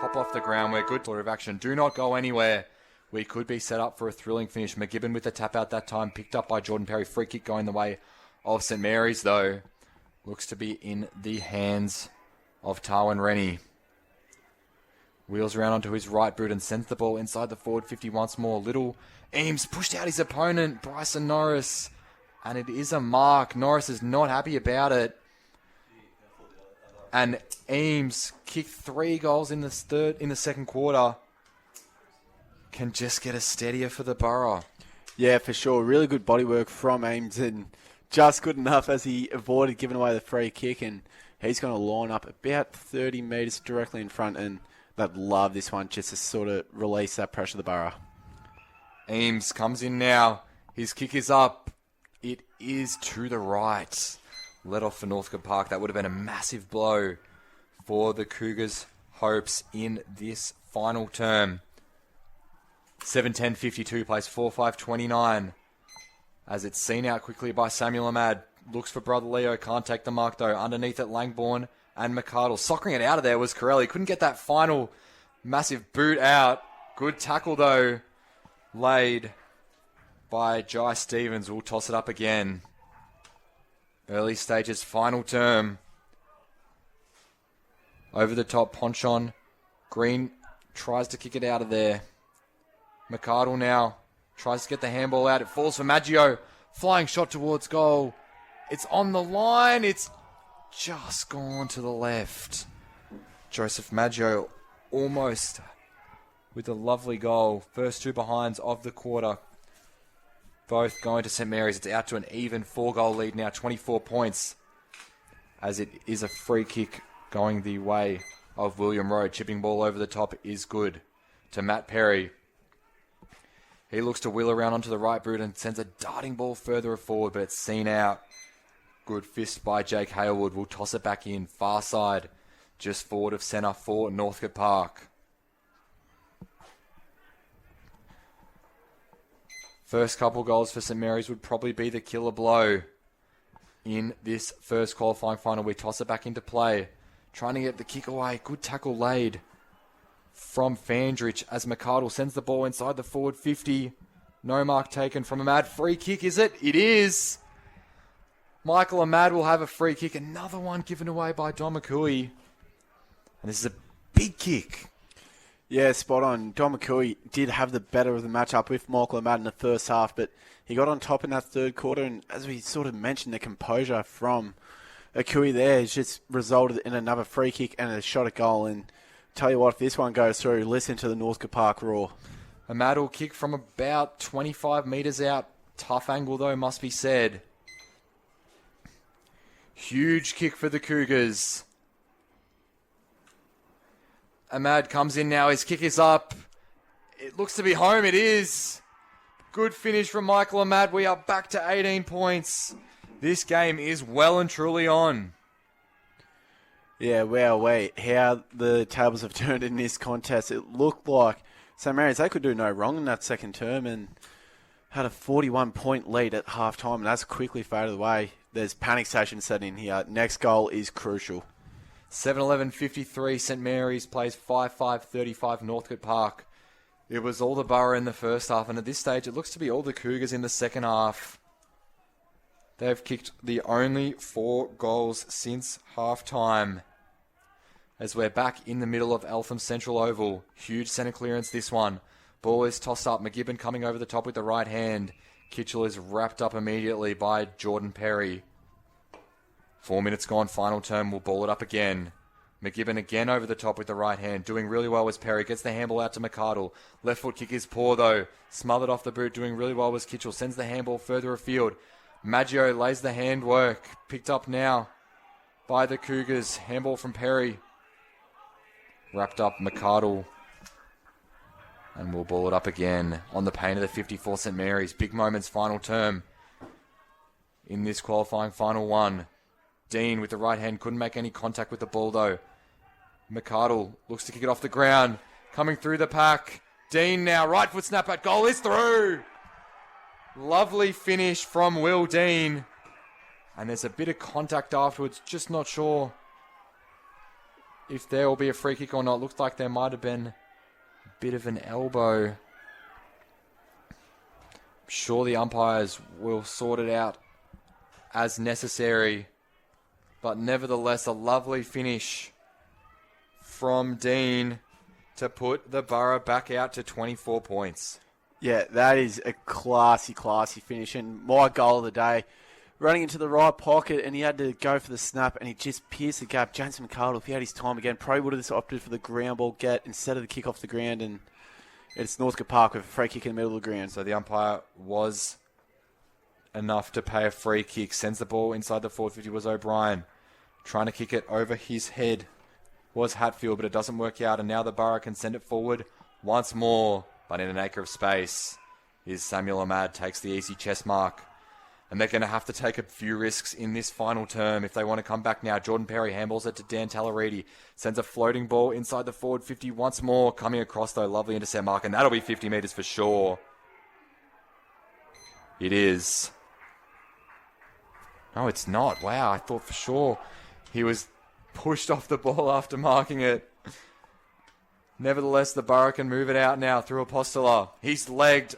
Hop off the ground. We're good sort of action. Do not go anywhere. We could be set up for a thrilling finish. McGibbon with the tap out that time. Picked up by Jordan Perry. Free kick going the way of St. Mary's, though. Looks to be in the hands of Tarwin Rennie. Wheels around onto his right boot and sends the ball inside the forward 50 once more. Little Eames pushed out his opponent, Bryson Norris. And it is a mark. Norris is not happy about it. And Eames kicked 3 goals in the second quarter. Can just get a steadier for the Borough. Yeah, for sure. Really good bodywork from Eames and just good enough as he avoided giving away the free kick. And he's going to line up about 30 metres directly in front. And they'd love this one just to sort of release that pressure of the Borough. Eames comes in now. His kick is up. It is to the right. Let off for Northcote Park. That would have been a massive blow for the Cougars' hopes in this final term. 7:10:52 plays 4:5:29. As it's seen out quickly by Samuel Ahmad. Looks for brother Leo. Can't take the mark though. Underneath it, Langbourne and McArdle. Soccering it out of there was Corelli. Couldn't get that final massive boot out. Good tackle though. Laid by Jai Stevens. We'll toss it up again. Early stages, final term. Over the top, Ponchon. Green tries to kick it out of there. McArdle now tries to get the handball out. It falls for Maggio. Flying shot towards goal. It's on the line. It's just gone to the left. Joseph Maggio almost with a lovely goal. First 2 behinds of the quarter. Both going to St. Mary's. It's out to an even 4-goal lead now, 24 points. As it is a free kick going the way of William Road. Chipping ball over the top is good to Matt Perry. He looks to wheel around onto the right boot and sends a darting ball further forward, but it's seen out. Good fist by Jake Hailwood. We'll toss it back in. Far side, just forward of centre for Northcote Park. First couple goals for St. Mary's would probably be the killer blow in this first qualifying final. We toss it back into play. Trying to get the kick away. Good tackle laid from Fandrich as McArdle sends the ball inside the forward 50. No mark taken from Ahmad. Free kick, is it? It is. Michael Ahmad will have a free kick. Another one given away by Don McCooey. And this is a big kick. Yeah, spot on. Don McCooey did have the better of the matchup with Michael Ahmad in the first half, but he got on top in that third quarter, and as we sort of mentioned, the composure from McCooey there has just resulted in another free kick and a shot at goal. And tell you what, if this one goes through, listen to the Northcote Park roar. Ahmad will kick from about 25 metres out. Tough angle, though, must be said. Huge kick for the Cougars. Ahmad comes in now. His kick is up. It looks to be home. It is. Good finish from Michael Ahmad. We are back to 18 points. This game is well and truly on. Yeah, wow, wait. How the tables have turned in this contest. It looked like St. Mary's, they could do no wrong in that second term and had a 41-point lead at halftime, and that's quickly faded away. There's panic station setting here. Next goal is crucial. 7:11:53, St. Mary's plays 5:5:35 Northcote Park. It was all the Borough in the first half, and at this stage it looks to be all the Cougars in the second half. They've kicked the only 4 goals since half-time. As we're back in the middle of Eltham Central Oval. Huge centre clearance this one. Ball is tossed up. McGibbon coming over the top with the right hand. Kitchell is wrapped up immediately by Jordan Perry. 4 minutes gone, final term. We'll ball it up again. McGibbon again over the top with the right hand. Doing really well was Perry. Gets the handball out to McArdle. Left foot kick is poor though. Smothered off the boot. Doing really well was Kitchell. Sends the handball further afield. Maggio lays the handwork. Picked up now by the Cougars. Handball from Perry. Wrapped up McArdle. And we'll ball it up again on the pain of the 54 St. Mary's. Big moments, final term. In this qualifying final one. Dean with the right hand couldn't make any contact with the ball though. McArdle looks to kick it off the ground. Coming through the pack. Dean now, right foot snap at goal is through. Lovely finish from Will Dean. And there's a bit of contact afterwards, just not sure if there will be a free kick or not. Looks like there might have been a bit of an elbow. I'm sure the umpires will sort it out as necessary. But nevertheless, a lovely finish from Dean to put the Borough back out to 24 points. Yeah, that is a classy finish. And my goal of the day, running into the right pocket, and he had to go for the snap, and he just pierced the gap. James McArdle, if he had his time again, probably would have just opted for the ground ball get instead of the kick off the ground. And it's Northcote Park with a free kick in the middle of the ground. So the umpire was enough to pay a free kick. Sends the ball inside the forward 50 was O'Brien. Trying to kick it over his head was Hatfield, but it doesn't work out. And now the Borough can send it forward once more. But in an acre of space is Samuel Ahmad, takes the easy chest mark. And they're going to have to take a few risks in this final term if they want to come back now. Jordan Perry handballs it to Dan Tallaridi. Sends a floating ball inside the forward 50 once more. Coming across, though, lovely intercept mark. And that'll be 50 metres for sure. It is. No, it's not. Wow, I thought for sure he was pushed off the ball after marking it. Nevertheless, the Borough can move it out now through Apostola. He's legged.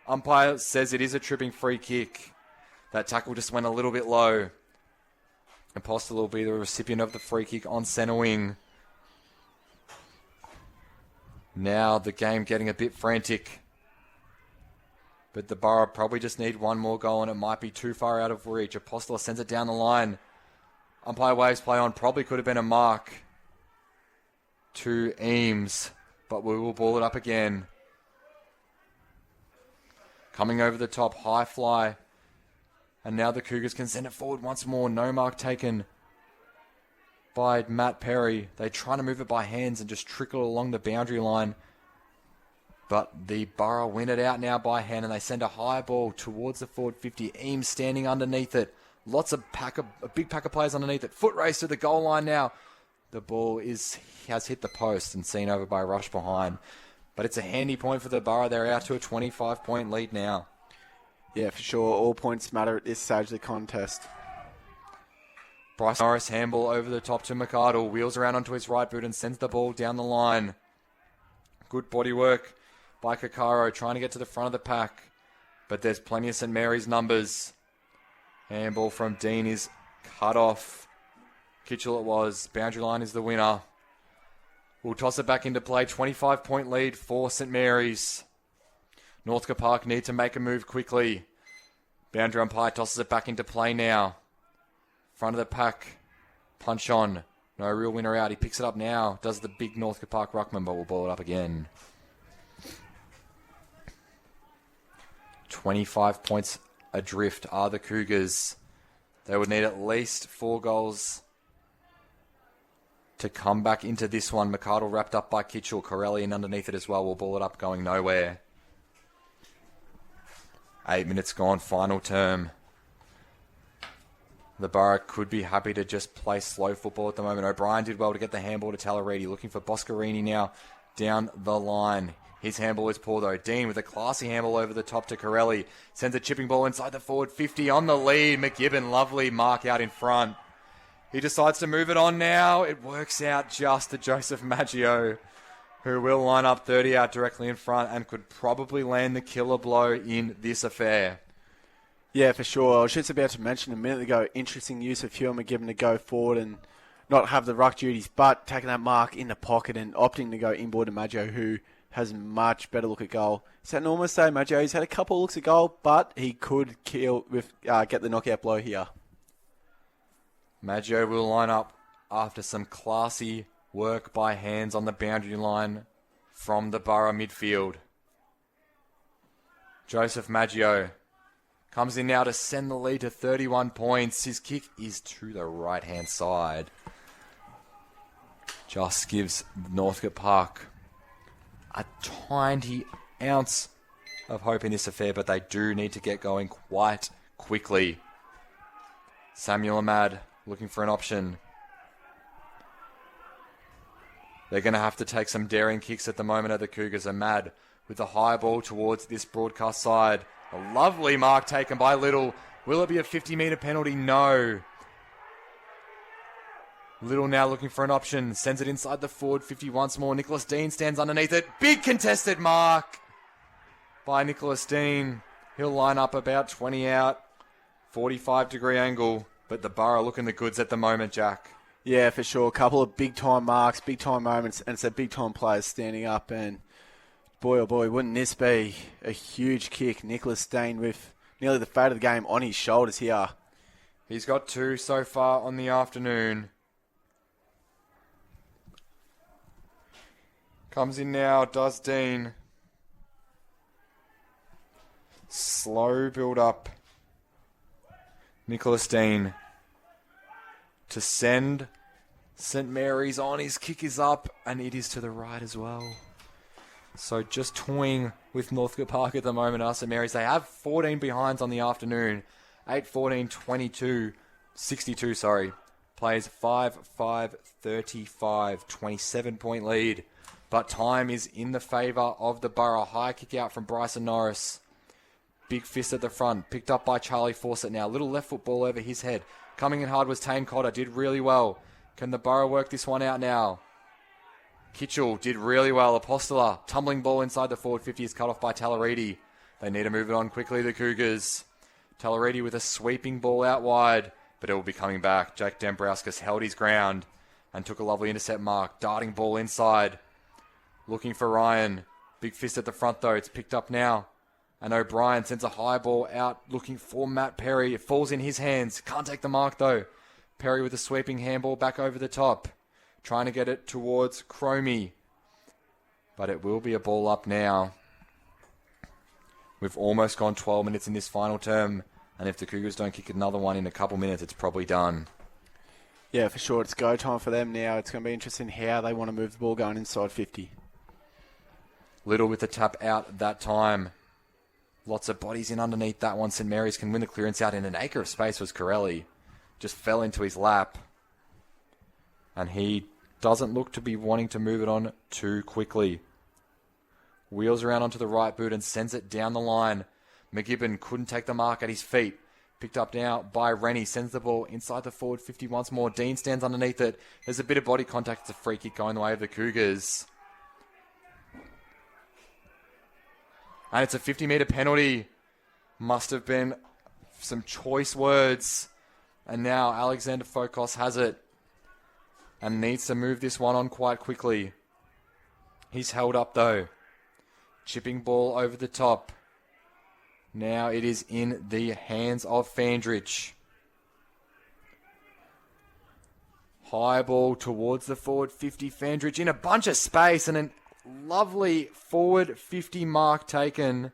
Umpire says it is a tripping free kick. That tackle just went a little bit low. Apostola will be the recipient of the free kick on centre wing. Now the game getting a bit frantic. But the Borough probably just need one more goal and it might be too far out of reach. Apostola sends it down the line. Umpire waves play on. Probably could have been a mark to Eames, but we will ball it up again. Coming over the top, high fly. And now the Cougars can send it forward once more. No mark taken by Matt Perry. They try to move it by hands and just trickle along the boundary line. But the Borough win it out now by hand and they send a high ball towards the forward 50. Eames standing underneath it. Lots of a big pack of players underneath it. Foot race to the goal line now. The ball has hit the post and seen over by rush behind. But it's a handy point for the Borough. They're out to a 25-point lead now. Yeah, for sure. All points matter at this stage of the contest. Bryce Norris handball over the top to McArdle. Wheels around onto his right boot and sends the ball down the line. Good body work by Kakaro trying to get to the front of the pack. But there's plenty of St. Mary's numbers. Handball from Dean is cut off. Kitchell it was. Boundary line is the winner. We'll toss it back into play. 25-point lead for St. Mary's. Northcote Park need to make a move quickly. Boundary umpire tosses it back into play now. Front of the pack. Punch on. No real winner out. He picks it up now. Does the big Northcote Park ruckman, but we'll ball it up again. 25 points adrift are the Cougars. They would need at least 4 goals to come back into this one. McArdle wrapped up by Kitchell. Corelli in underneath it as well. We'll ball it up going nowhere. 8 minutes gone. Final term. The Borough could be happy to just play slow football at the moment. O'Brien did well to get the handball to Tallaridi. Looking for Boscarini now down the line. His handball is poor though. Dean with a classy handball over the top to Corelli. Sends a chipping ball inside the forward 50 on the lead. McGibbon, lovely mark out in front. He decides to move it on now. It works out just to Joseph Maggio, who will line up 30 out directly in front and could probably land the killer blow in this affair. Yeah, for sure. I was just about to mention a minute ago, interesting use of Hugh McGibbon to go forward and not have the ruck duties, but taking that mark in the pocket and opting to go inboard to Maggio, who has a much better look at goal. So I'd almost say Maggio, he's had a couple of looks at goal, but he could get the knockout blow here. Maggio will line up after some classy work by hands on the boundary line from the Borough midfield. Joseph Maggio comes in now to send the lead to 31 points. His kick is to the right-hand side. Just gives Northcote Park a tiny ounce of hope in this affair, but they do need to get going quite quickly. Samuel Ahmad looking for an option. They're going to have to take some daring kicks at the moment of the Cougars. Ahmad with the high ball towards this broadcast side. A lovely mark taken by Little. Will it be a 50-metre penalty? No. Little now looking for an option. Sends it inside the forward 50 once more. Nicholas Dean stands underneath it. Big contested mark by Nicholas Dean. He'll line up about 20 out. 45-degree angle. But the Borough looking the goods at the moment, Jack. Yeah, for sure. A couple of big-time marks, big-time moments, and some big-time players standing up. And boy, oh boy, wouldn't this be a huge kick. Nicholas Dean with nearly the fate of the game on his shoulders here. He's got 2 so far on the afternoon. Comes in now, does Dean. Slow build up. Nicholas Dean to send St Mary's on. His kick is up, and it is to the right as well. So just toying with Northcote Park at the moment are St Mary's. They have 14 behinds on the afternoon. 8-14, 22, 62, sorry. Plays 5-5, 35, 27-point lead. But time is in the favour of the Borough. High kick out from Bryson Norris. Big fist at the front. Picked up by Charlie Fawcett now. Little left foot ball over his head. Coming in hard was Tane Cotter. Did really well. Can the Borough work this one out now? Kitchell did really well. Apostola. Tumbling ball inside the forward 50 is cut off by Tallaridi. They need to move it on quickly, the Cougars. Tallaridi with a sweeping ball out wide. But it will be coming back. Jake Dembrowskis held his ground and took a lovely intercept mark. Darting ball inside. Looking for Ryan. Big fist at the front though. It's picked up now. And O'Brien sends a high ball out looking for Matt Perry. It falls in his hands. Can't take the mark though. Perry with a sweeping handball back over the top. Trying to get it towards Cromie. But it will be a ball up now. We've almost gone 12 minutes in this final term. And if the Cougars don't kick another one in a couple minutes, it's probably done. Yeah, for sure. It's go time for them now. It's going to be interesting how they want to move the ball going inside 50. Little with the tap out that time. Lots of bodies in underneath that one. St Mary's can win the clearance out in an acre of space was Corelli. Just fell into his lap. And he doesn't look to be wanting to move it on too quickly. Wheels around onto the right boot and sends it down the line. McGibbon couldn't take the mark at his feet. Picked up now by Rennie. Sends the ball inside the forward 50 once more. Dean stands underneath it. There's a bit of body contact. It's a free kick going the way of the Cougars. And it's a 50-metre penalty. Must have been some choice words. And now Alexander Fokos has it. And needs to move this one on quite quickly. He's held up though. Chipping ball over the top. Now it is in the hands of Fandrich. High ball towards the forward 50. Fandrich in a bunch of space and a lovely forward 50 mark taken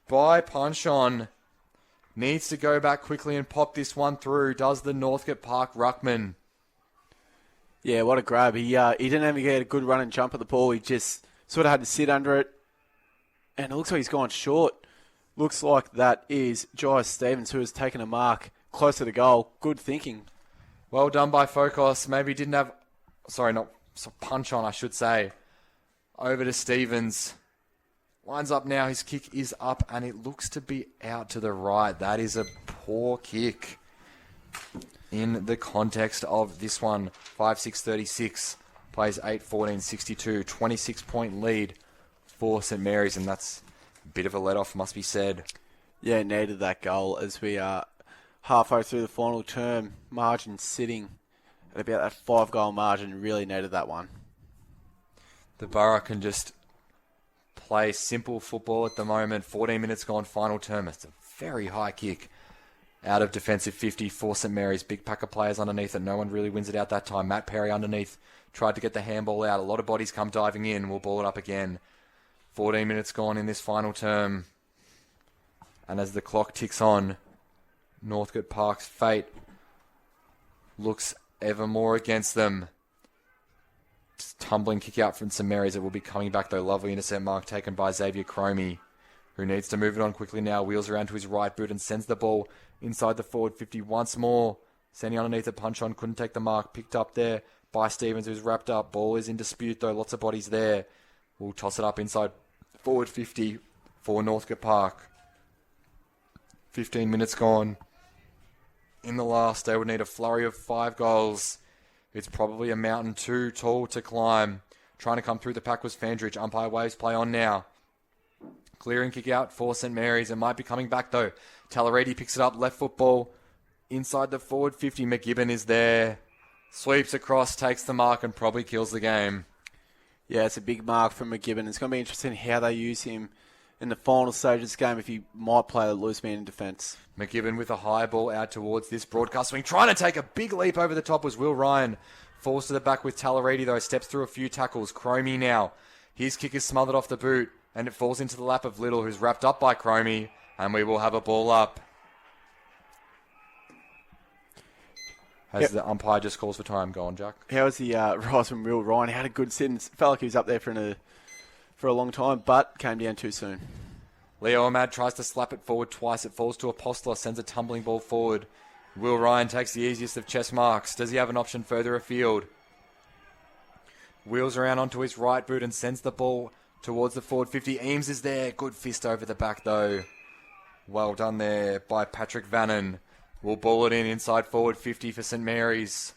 by Punchon. Needs to go back quickly and pop this one through. Does the Northcote Park ruckman. Yeah, what a grab. He didn't even get a good run and jump at the ball. He just sort of had to sit under it. And it looks like he's gone short. Looks like that is Jai Stevens who has taken a mark closer to goal. Good thinking. Well done by Fokos. Maybe didn't have... punch on, I should say. Over to Stevens. Lines up now. His kick is up and it looks to be out to the right. That is a poor kick in the context of this one. 5-6-36. Plays 8-14-62. 26-point lead for St Mary's, and that's a bit of a let-off, must be said. Yeah, needed that goal as we are halfway through the final term. Margin sitting at about that 5-goal margin. Really needed that one. The Borough can just play simple football at the moment. 14 minutes gone, final term. It's a very high kick out of defensive 50 for St Mary's. Big pack of players underneath it. No one really wins it out that time. Matt Perry underneath. Tried to get the handball out. A lot of bodies come diving in. We'll ball it up again. 14 minutes gone in this final term. And as the clock ticks on, Northcote Park's fate looks ever more against them. Tumbling kick out from St Mary's. It will be coming back though. Lovely intercept mark taken by Xavier Cromie, who needs to move it on quickly now. Wheels around to his right boot and sends the ball inside the forward 50 once more. Sending underneath a punch on. Couldn't take the mark. Picked up there by Stevens, who's wrapped up. Ball is in dispute though. Lots of bodies there. We'll toss it up inside forward 50 for Northcote Park. 15 minutes gone. In the last, they would need a flurry of 5 goals It's probably a mountain too tall to climb. Trying to come through the pack was Fandridge. Umpire waves play on now. Clearing kick out for St. Mary's. It might be coming back though. Tallaredi picks it up. Left football. Inside the forward 50. McGibbon is there. Sweeps across. Takes the mark and probably kills the game. Yeah, it's a big mark from McGibbon. It's going to be interesting how they use him in the final stage of this game if he might play a loose man in defence. McGibbon with a high ball out towards this broadcast swing. Trying to take a big leap over the top was Will Ryan. Falls to the back with Tallaredi though. Steps through a few tackles. Cromie now. His kick is smothered off the boot. And it falls into the lap of Little, who's wrapped up by Cromie. And we will have a ball up. As the umpire just calls for time. Go on, Jack. How was the rise from Will Ryan? He had a good sit and felt like he was up there for a long time, but came down too soon. Leo Ahmad tries to slap it forward twice. It falls to Apostolo, sends a tumbling ball forward. Will Ryan takes the easiest of chest marks. Does he have an option further afield? Wheels around onto his right boot and sends the ball towards the forward 50. Eames is there. Good fist over the back though. Well done there by Patrick Vannon. We'll ball it in inside forward 50 for St. Mary's.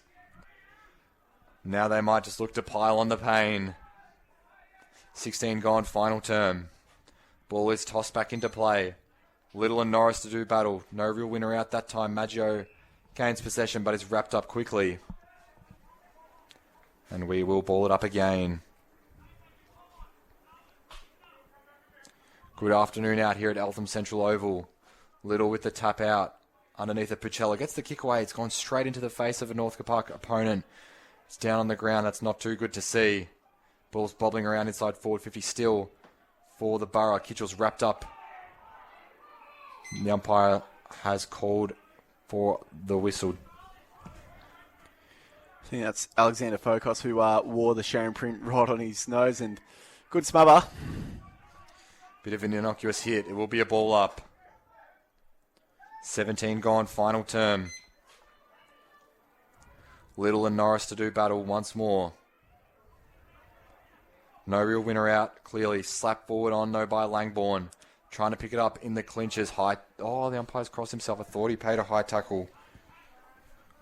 Now they might just look to pile on the pain. 16 gone, final term. Ball is tossed back into play. Little and Norris to do battle. No real winner out that time. Maggio gains possession but is wrapped up quickly. And we will ball it up again. Good afternoon out here at Eltham Central Oval. Little with the tap out. Underneath the Pucella. Gets the kick away. It's gone straight into the face of a Northcote Park opponent. It's down on the ground. That's not too good to see. Ball's bobbling around inside forward 50 still for the Borough. Kitchell's wrapped up. The umpire has called for the whistle. I think that's Alexander Fokos who wore the Sharon print right on his nose and good smother. Bit of an innocuous hit. It will be a ball up. 17 gone, final term. Little and Norris to do battle once more. No real winner out, clearly. Slap forward on, no by Langbourne. Trying to pick it up in the clinches. High. Oh, the umpire's crossed himself. I thought he paid a high tackle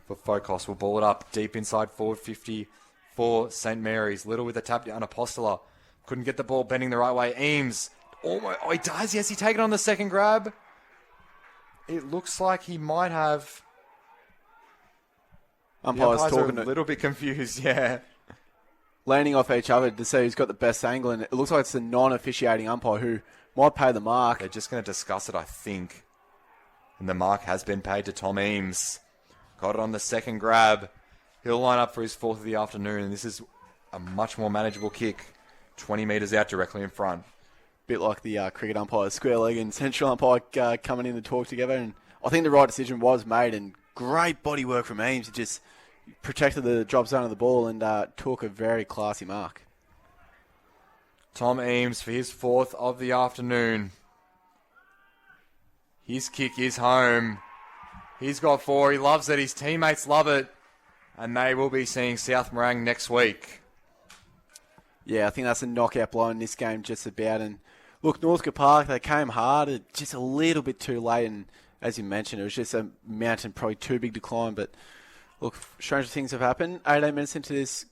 for Fokos. We'll ball it up deep inside forward 50 for St. Mary's. Little with a tap down. Apostola couldn't get the ball bending the right way. Eames. Almost. Oh, he does. Yes, he taken on the second grab. It looks like he might have. Umpires talking a little bit confused, yeah. Landing off each other to see who's got the best angle, and it looks like it's the non-officiating umpire who might pay the mark. They're just going to discuss it, I think. And the mark has been paid to Tom Eames. Got it on the second grab. He'll line up for his fourth of the afternoon, and this is a much more manageable kick. 20 metres out directly in front. Bit like the cricket umpire, square leg and central umpire coming in to talk together. And I think the right decision was made, and great body work from Eames. He just protected the drop zone of the ball and took a very classy mark. Tom Eames for his fourth of the afternoon. His kick is home. He's got four. He loves it. His teammates love it. And they will be seeing South Morang next week. Yeah, I think that's a knockout blow in this game just about. And look, Northcote Park, they came hard, just a little bit too late. And as you mentioned, it was just a mountain probably too big to climb. But look, stranger things have happened. 18 minutes into this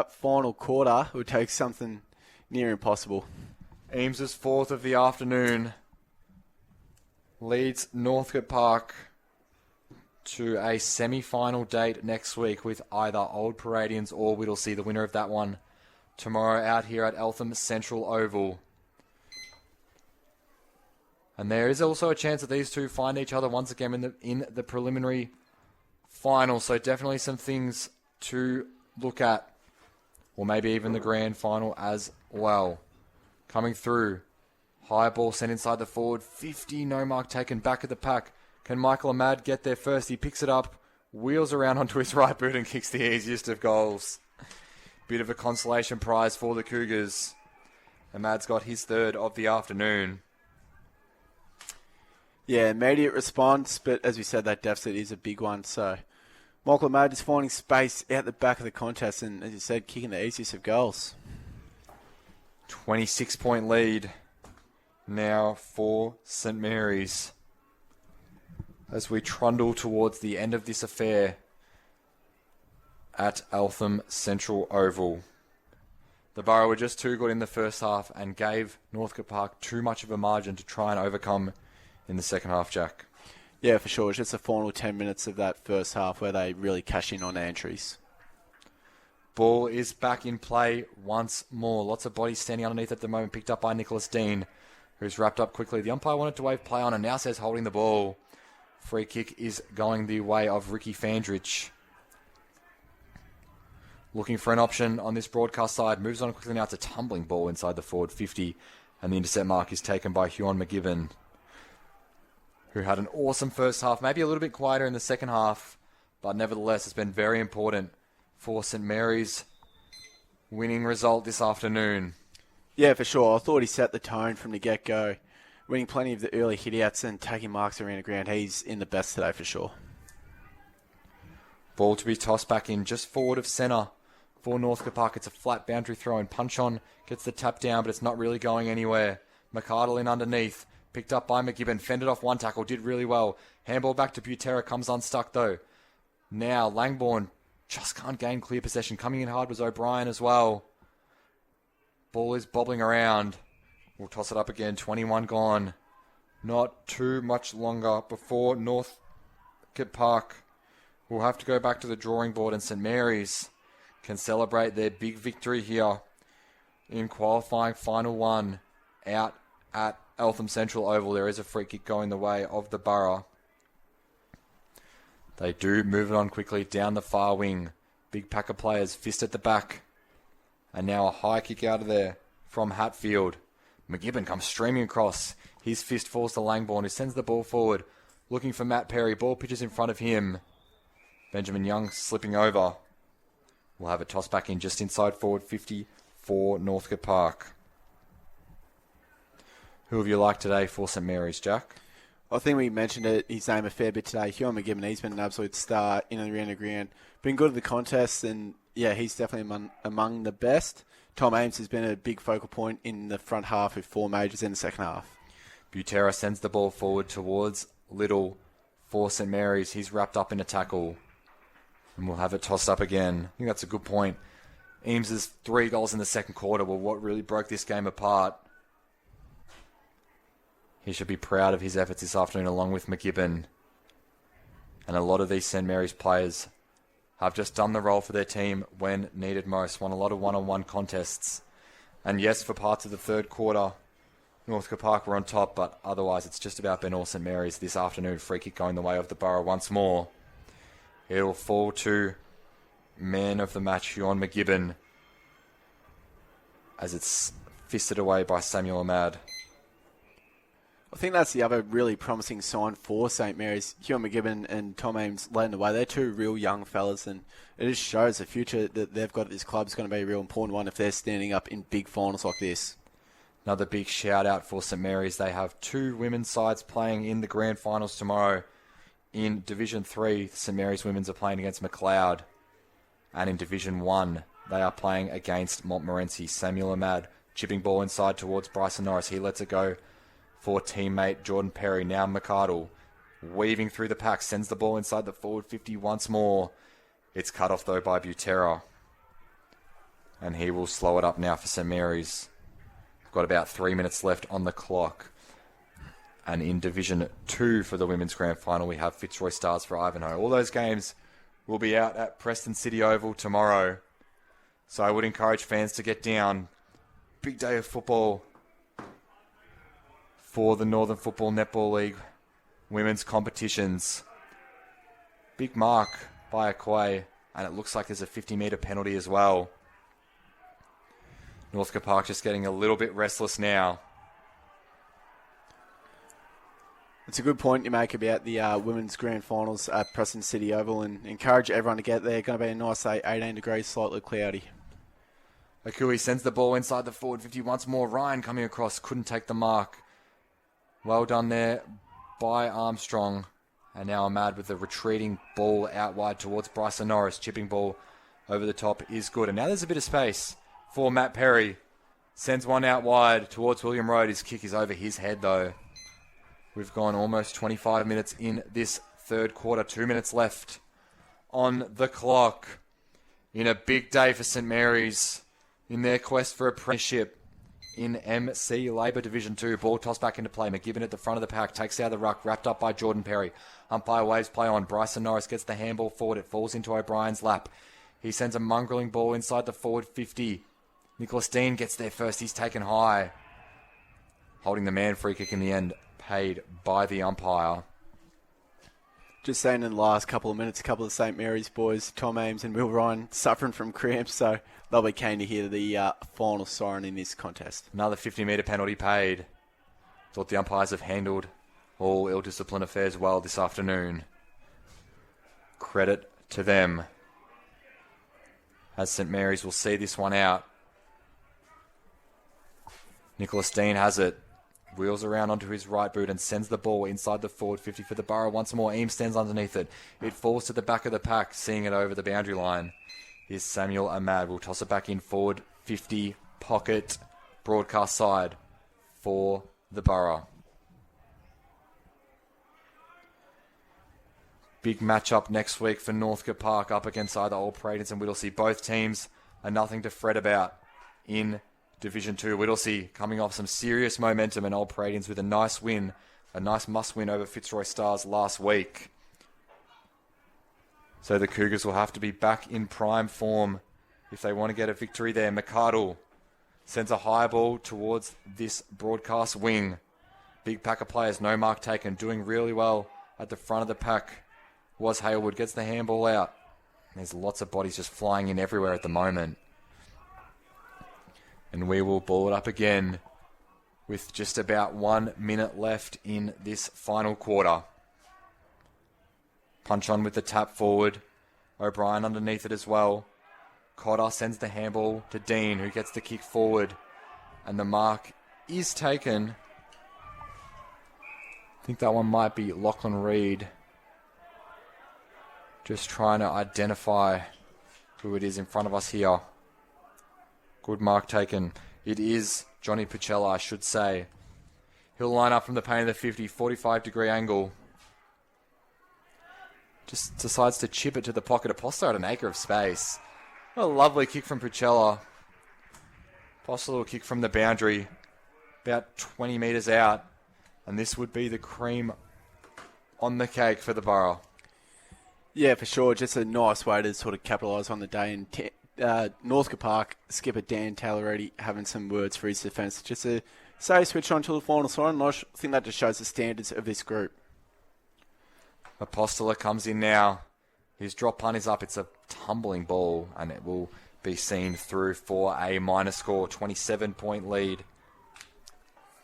final quarter, it would take something near impossible. Eames' fourth of the afternoon leads Northcote Park to a semi-final date next week with either Old Paradians or Whittlesea, the winner of that one, tomorrow out here at Eltham Central Oval. And there is also a chance that these two find each other once again in the preliminary final. So definitely some things to look at. Or maybe even the grand final as well. Coming through. High ball sent inside the forward. 50, no mark taken back at the pack. Can Michael Ahmad get there first? He picks it up, wheels around onto his right boot and kicks the easiest of goals. Bit of a consolation prize for the Cougars. Ahmad's got his third of the afternoon. Yeah, immediate response, but as we said, that deficit is a big one. So Michael Ahmad is finding space out the back of the contest and, as you said, kicking the easiest of goals. 26-point lead now for St. Mary's. As we trundle towards the end of this affair. at Eltham Central Oval. The Borough were just too good in the first half and gave Northcote Park too much of a margin to try and overcome in the second half, Jack. Yeah, for sure. It's just the final 10 minutes of that first half where they really cash in on their entries. Ball is back in play once more. Lots of bodies standing underneath at the moment, picked up by Nicholas Dean, who's wrapped up quickly. The umpire wanted to wave play on and now says holding the ball. Free kick is going the way of Ricky Fandrich. Looking for an option on this broadcast side. Moves on quickly now. It's a tumbling ball inside the forward 50. And the intercept mark is taken by Huon McGibbon, who had an awesome first half. Maybe a little bit quieter in the second half. But nevertheless, it's been very important for St Mary's winning result this afternoon. Yeah, for sure. I thought he set the tone from the get-go. Winning plenty of the early hit-outs and taking marks around the ground. He's in the best today for sure. Ball to be tossed back in just forward of centre. For Northcote Park, it's a flat boundary throw and punch on. Gets the tap down, but it's not really going anywhere. McArdle in underneath. Picked up by McGibbon. Fended off one tackle. Did really well. Handball back to Butera. Comes unstuck though. Now Langbourne just can't gain clear possession. Coming in hard was O'Brien as well. Ball is bobbling around. We'll toss it up again. 21 gone. Not too much longer before Northcote Park will have to go back to the drawing board, and St Mary's can celebrate their big victory here in qualifying final one out at Eltham Central Oval. There is a free kick going the way of the Borough. They do move it on quickly down the far wing. Big pack of players, fist at the back. And now a high kick out of there from Hatfield. McGibbon comes streaming across. His fist falls to Langbourne, who sends the ball forward. Looking for Matt Perry. Ball pitches in front of him. Benjamin Young slipping over. We'll have a toss back in just inside forward 50 for Northcote Park. Who have you liked today for St Mary's, Jack? I think we mentioned his name a fair bit today. Huon McGibbon, he's been an absolute star in and around the ground. Been good at the contest, and yeah, he's definitely among the best. Tom Ames has been a big focal point in the front half with 4 majors in the second half. Butera sends the ball forward towards Little for St Mary's. He's wrapped up in a tackle. And we'll have it tossed up again. I think that's a good point. Eames' 3 goals in the second quarter were what really broke this game apart. He should be proud of his efforts this afternoon along with McGibbon. And a lot of these St Mary's players have just done the role for their team when needed most. Won a lot of one-on-one contests. And yes, for parts of the third quarter, Northcote Park were on top, but otherwise it's just about been all St Mary's this afternoon. Free kick going the way of the Borough once more. It'll fall to man of the match, Huon McGibbon, as it's fisted away by Samuel Ahmad. I think that's the other really promising sign for St Mary's. Huon McGibbon and Tom Ames leading the way. They're 2 real young fellas, and it just shows the future that they've got at this club is going to be a real important one if they're standing up in big finals like this. Another big shout out for St Mary's. They have 2 women's sides playing in the grand finals tomorrow. In Division 3, St Mary's Women's are playing against McLeod. And in Division 1, they are playing against Montmorency. Samuel Ahmad chipping ball inside towards Bryson Norris. He lets it go for teammate Jordan Perry. Now McArdle weaving through the pack. Sends the ball inside the forward 50 once more. It's cut off though by Butera. And he will slow it up now for St Mary's. Got about 3 minutes left on the clock. And in Division 2 for the Women's Grand Final, we have Fitzroy Stars for Ivanhoe. All those games will be out at Preston City Oval tomorrow. So I would encourage fans to get down. Big day of football for the Northern Football Netball League women's competitions. Big mark by Akwe, and it looks like there's a 50-metre penalty as well. Northcote Park just getting a little bit restless now. It's a good point you make about the women's grand finals at Preston City Oval, and encourage everyone to get there. Going to be a nice day, 18 degrees, slightly cloudy. Akui sends the ball inside the forward 50 once more. Ryan coming across, couldn't take the mark. Well done there by Armstrong. And now Ahmad with the retreating ball out wide towards Bryson Norris. Chipping ball over the top is good. And now there's a bit of space for Matt Perry. Sends one out wide towards William Road. His kick is over his head though. We've gone almost 25 minutes in this third quarter. 2 minutes left on the clock. in a big day for St Mary's in their quest for a premiership in MC Labour Division 2. Ball tossed back into play. McGibbon at the front of the pack. Takes out the ruck. Wrapped up by Jordan Perry. Umpire waves play on. Bryson Norris gets the handball forward. It falls into O'Brien's lap. He sends a mongrelling ball inside the forward 50. Nicholas Dean gets there first. He's taken high. Holding the man free kick in the end. Paid by the umpire. Just saying in the last couple of minutes, a couple of St Mary's boys, Tom Ames and Will Ryan, suffering from cramps, so they'll be keen to hear the final siren in this contest. Another 50-metre penalty paid. Thought the umpires have handled all ill-disciplined affairs well this afternoon. Credit to them. As St Mary's will see this one out. Nicholas Dean has it. Wheels around onto his right boot and sends the ball inside the forward 50 for the Borough. Once more, Eames stands underneath it. It falls to the back of the pack, seeing it over the boundary line. Here's Samuel Ahmad. Will toss it back in forward 50 pocket broadcast side for the Borough. Big matchup next week for Northcote Park up against either Old Paraders and Whittlesea. Both teams are nothing to fret about in Division 2. Whittlesea coming off some serious momentum and Old Paraders with a nice win, a nice must-win over Fitzroy Stars last week. So the Cougars will have to be back in prime form if they want to get a victory there. McArdle sends a high ball towards this broadcast wing. Big pack of players, no mark taken, doing really well at the front of the pack was Hailwood. Gets the handball out. There's lots of bodies just flying in everywhere at the moment. And we will ball it up again with just about 1 minute left in this final quarter. Punch on with the tap forward. O'Brien underneath it as well. Cotter sends the handball to Dean, who gets the kick forward. And the mark is taken. I think that one might be Lachlan Reid. Just trying to identify who it is in front of us here. Good mark taken. It is Johnny Pacella, I should say. He'll line up from the paint of the 50, 45-degree angle. Just decides to chip it to the pocket. Apostolo at an acre of space. What a lovely kick from Pacella. Apostolo will kick from the boundary, about 20 metres out. And this would be the cream on the cake for the Borough. Yeah, for sure. Just a nice way to sort of capitalise on the day. And Northcote Park skipper Dan Taylor already having some words for his defence. Just to say switch on to the final siren. I think that just shows the standards of this group. Apostolo comes in now. His drop punt is up. It's a tumbling ball, and it will be seen through for a minor score. 27-point lead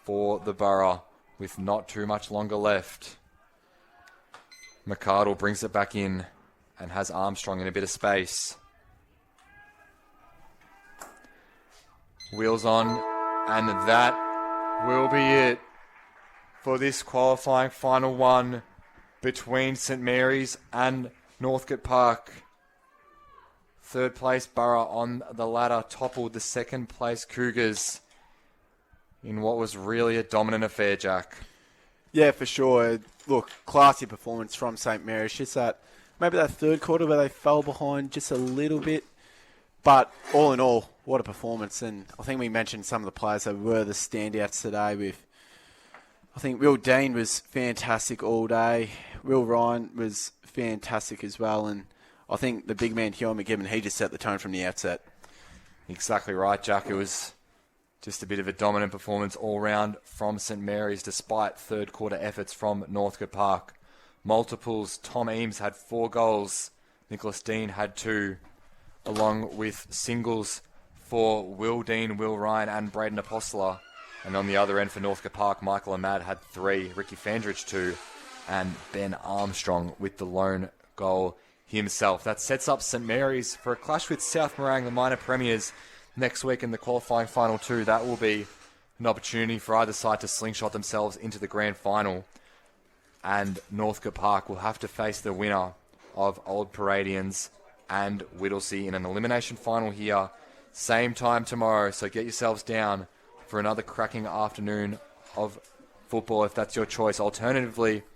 for the Borough with not too much longer left. McArdle brings it back in and has Armstrong in a bit of space. Wheels on, and that will be it for this qualifying final one between St Mary's and Northcote Park. Third place Borough on the ladder toppled the second place Cougars in what was really a dominant affair, Jack. Yeah, for sure. Look, classy performance from St Mary's. Just that, maybe that third quarter where they fell behind just a little bit. But all in all, what a performance. And I think we mentioned some of the players that were the standouts today with, I think Will Dean was fantastic all day. Will Ryan was fantastic as well. And I think the big man, Hugh McGibbon, he just set the tone from the outset. Exactly right, Jack. It was just a bit of a dominant performance all round from St Mary's despite third quarter efforts from Northcote Park. Multiples, Tom Eames had 4 goals. Nicholas Dean had 2, along with singles for Will Dean, Will Ryan and Braden Apostolo. And on the other end for Northcote Park, Michael Ahmad had 3, Ricky Fandridge 2, and Ben Armstrong with the lone goal himself. That sets up St Mary's for a clash with South Morang, the minor premiers, next week in the qualifying final 2. That will be an opportunity for either side to slingshot themselves into the grand final. And Northcote Park will have to face the winner of Old Paradians and Whittlesea in an elimination final here. Same time tomorrow, so get yourselves down for another cracking afternoon of football if that's your choice. Alternatively,